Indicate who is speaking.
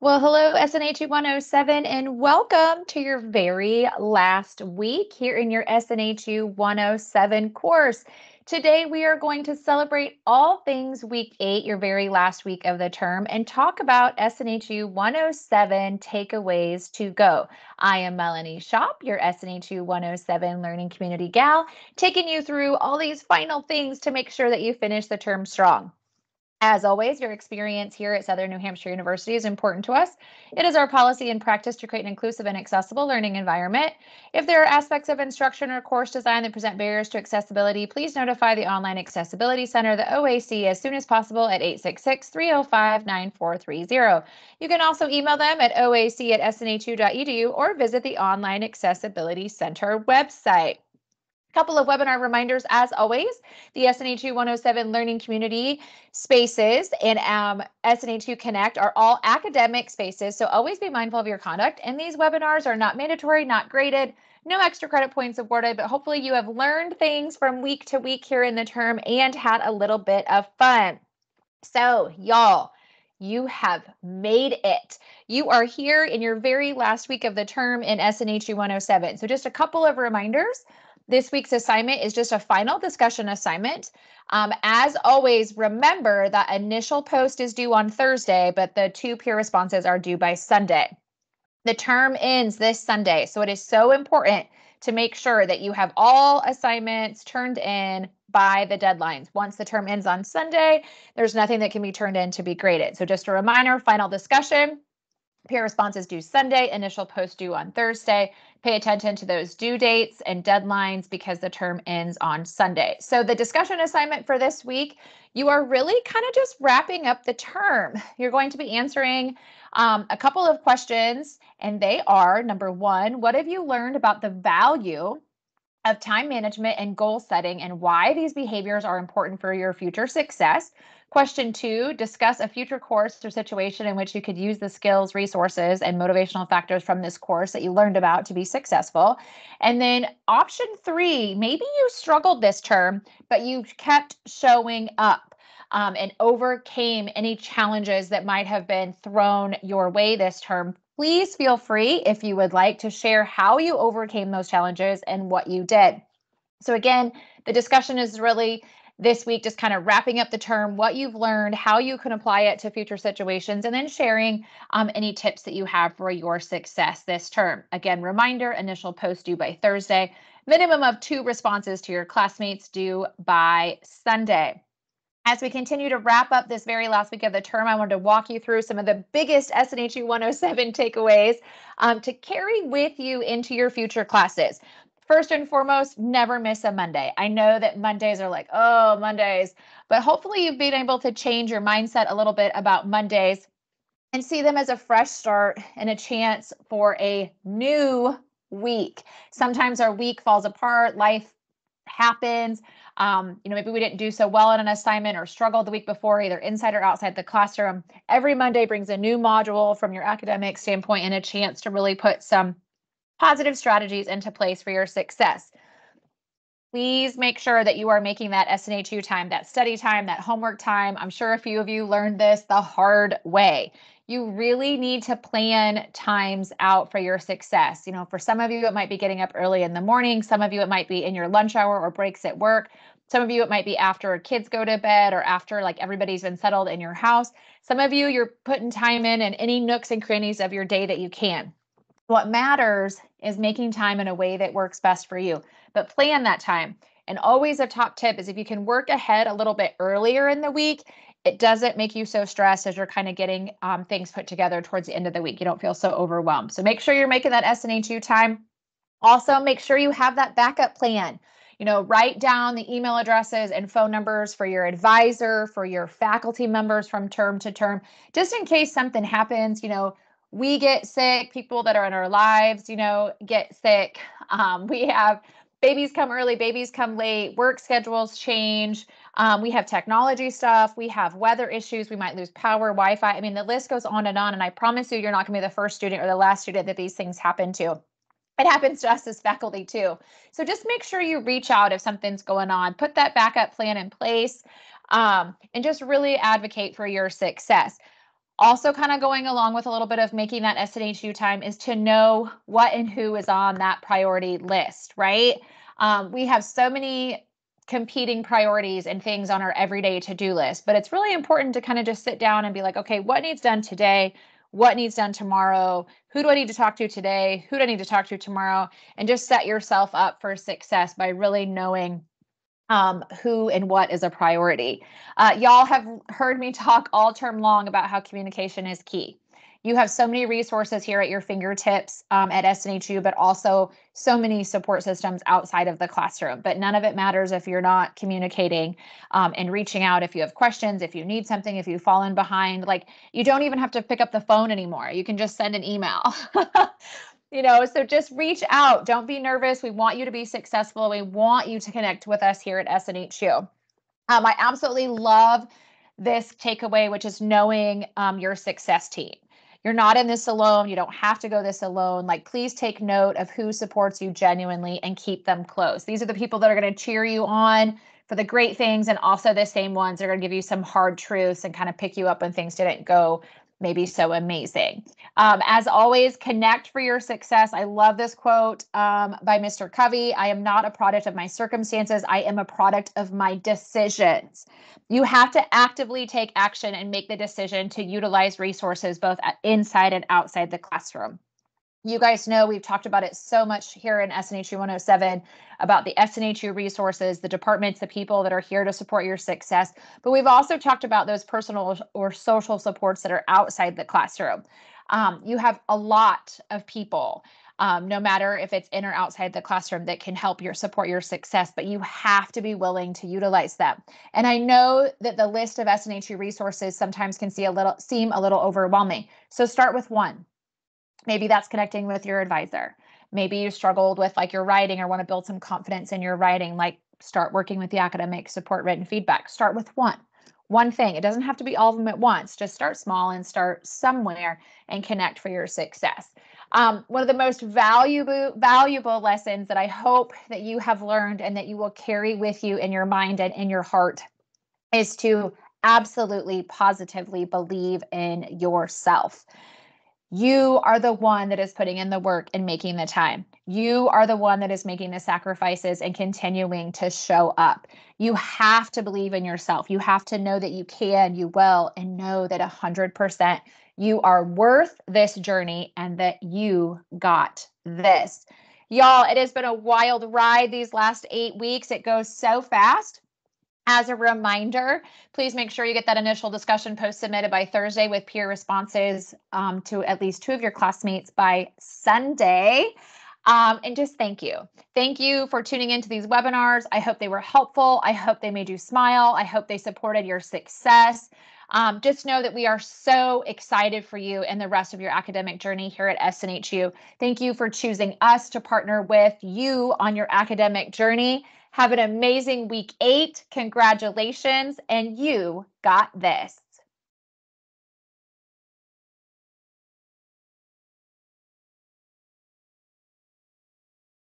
Speaker 1: Well, hello, SNHU 107, and welcome to your very last week here in your SNHU 107 course. Today, we are going to celebrate all things week 8, your very last week of the term, and talk about SNHU 107 takeaways to go. I am Melanie Shop, your SNHU 107 learning community gal, taking you through all these final things to make sure that you finish the term strong. As always, your experience here at Southern New Hampshire University is important to us. It is our policy and practice to create an inclusive and accessible learning environment. If there are aspects of instruction or course design that present barriers to accessibility, please notify the Online Accessibility Center, the OAC, as soon as possible at 866-305-9430. You can also email them at oac@snhu.edu or visit the Online Accessibility Center website. Couple of webinar reminders, as always. The SNHU 107 Learning Community spaces and SNHU Connect are all academic spaces, so always be mindful of your conduct. And these webinars are not mandatory, not graded, no extra credit points awarded, but hopefully you have learned things from week to week here in the term and had a little bit of fun. So, y'all, you have made it. You are here in your very last week of the term in SNHU 107. So just a couple of reminders. This week's assignment is just a final discussion assignment. As always, remember that initial post is due on Thursday, but the 2 peer responses are due by Sunday. The term ends this Sunday, so it is so important to make sure that you have all assignments turned in by the deadlines. Once the term ends on Sunday, there's nothing that can be turned in to be graded. So just a reminder, final discussion. Peer responses due Sunday, initial post due on Thursday. Pay attention to those due dates and deadlines because the term ends on Sunday. So the discussion assignment for this week, you are really kind of just wrapping up the term. You're going to be answering a couple of questions, and they are, number 1, what have you learned about the value of time management and goal setting and why these behaviors are important for your future success? Question 2, discuss a future course or situation in which you could use the skills, resources, and motivational factors from this course that you learned about to be successful. And then option 3, maybe you struggled this term, but you kept showing up and overcame any challenges that might have been thrown your way this term. Please feel free, if you would like, to share how you overcame those challenges and what you did. So again, the discussion is really this week just kind of wrapping up the term, what you've learned, how you can apply it to future situations, and then sharing any tips that you have for your success this term. Again, reminder, initial post due by Thursday, minimum of 2 responses to your classmates due by Sunday. As we continue to wrap up this very last week of the term, I wanted to walk you through some of the biggest SNHU 107 takeaways to carry with you into your future classes. First and foremost, never miss a Monday. I know that Mondays are like, oh, Mondays, but hopefully you've been able to change your mindset a little bit about Mondays and see them as a fresh start and a chance for a new week. Sometimes our week falls apart, life happens. Maybe we didn't do so well on an assignment or struggled the week before, either inside or outside the classroom. Every Monday brings a new module from your academic standpoint and a chance to really put some positive strategies into place for your success. Please make sure that you are making that SNHU time, that study time, that homework time. I'm sure a few of you learned this the hard way. You really need to plan times out for your success. For some of you, it might be getting up early in the morning. Some of you, it might be in your lunch hour or breaks at work. Some of you, it might be after kids go to bed or after everybody's been settled in your house. Some of you, you're putting time in any nooks and crannies of your day that you can. What matters is making time in a way that works best for you, but plan that time. And always a top tip is if you can work ahead a little bit earlier in the week, it doesn't make you so stressed as you're kind of getting things put together towards the end of the week. You don't feel so overwhelmed. So make sure you're making that SNHU time. Also, make sure you have that backup plan. Write down the email addresses and phone numbers for your advisor, for your faculty members from term to term, just in case something happens. We get sick, people that are in our lives, get sick. We have babies come early, babies come late, work schedules change. We have technology stuff. We have weather issues. We might lose power, Wi-Fi. I mean, the list goes on. And I promise you, you're not going to be the first student or the last student that these things happen to. It happens to us as faculty too. So just make sure you reach out if something's going on. Put that backup plan in place and just really advocate for your success. Also, kind of going along with a little bit of making that SNHU time is to know what and who is on that priority list, right? We have so many competing priorities and things on our everyday to-do list, but it's really important to kind of just sit down and be like, okay, what needs done today? What needs done tomorrow? Who do I need to talk to today? Who do I need to talk to tomorrow? And just set yourself up for success by really knowing who and what is a priority. Y'all have heard me talk all term long about how communication is key. You have so many resources here at your fingertips at SNHU, but also so many support systems outside of the classroom. But none of it matters if you're not communicating and reaching out if you have questions, if you need something, if you've fallen behind. Like, you don't even have to pick up the phone anymore. You can just send an email. So just reach out. Don't be nervous. We want you to be successful. We want you to connect with us here at SNHU. I absolutely love this takeaway, which is knowing your success team. You're not in this alone. You don't have to go this alone. Like, please take note of who supports you genuinely and keep them close. These are the people that are going to cheer you on for the great things, and also the same ones that are going to give you some hard truths and kind of pick you up when things didn't go maybe so amazing. As always, connect for your success. I love this quote by Mr. Covey. I am not a product of my circumstances. I am a product of my decisions. You have to actively take action and make the decision to utilize resources both inside and outside the classroom. You guys know we've talked about it so much here in SNHU 107 about the SNHU resources, the departments, the people that are here to support your success. But we've also talked about those personal or social supports that are outside the classroom. You have a lot of people, no matter if it's in or outside the classroom, that can help support your success, but you have to be willing to utilize them. And I know that the list of SNHU resources sometimes can seem a little overwhelming. So start with one. Maybe that's connecting with your advisor. Maybe you struggled with like your writing or want to build some confidence in your writing, like start working with the academic support written feedback. Start with one thing. It doesn't have to be all of them at once. Just start small and start somewhere and connect for your success. One of the most valuable lessons that I hope that you have learned and that you will carry with you in your mind and in your heart is to absolutely positively believe in yourself. You are the one that is putting in the work and making the time. You are the one that is making the sacrifices and continuing to show up. You have to believe in yourself. You have to know that you can, you will, and know that 100% you are worth this journey and that you got this. Y'all, it has been a wild ride these last 8 weeks. It goes so fast. As a reminder, please make sure you get that initial discussion post submitted by Thursday with peer responses to at least 2 of your classmates by Sunday. And just thank you. Thank you for tuning into these webinars. I hope they were helpful. I hope they made you smile. I hope they supported your success. Just know that we are so excited for you and the rest of your academic journey here at SNHU. Thank you for choosing us to partner with you on your academic journey. Have an amazing week 8. Congratulations, and you got this.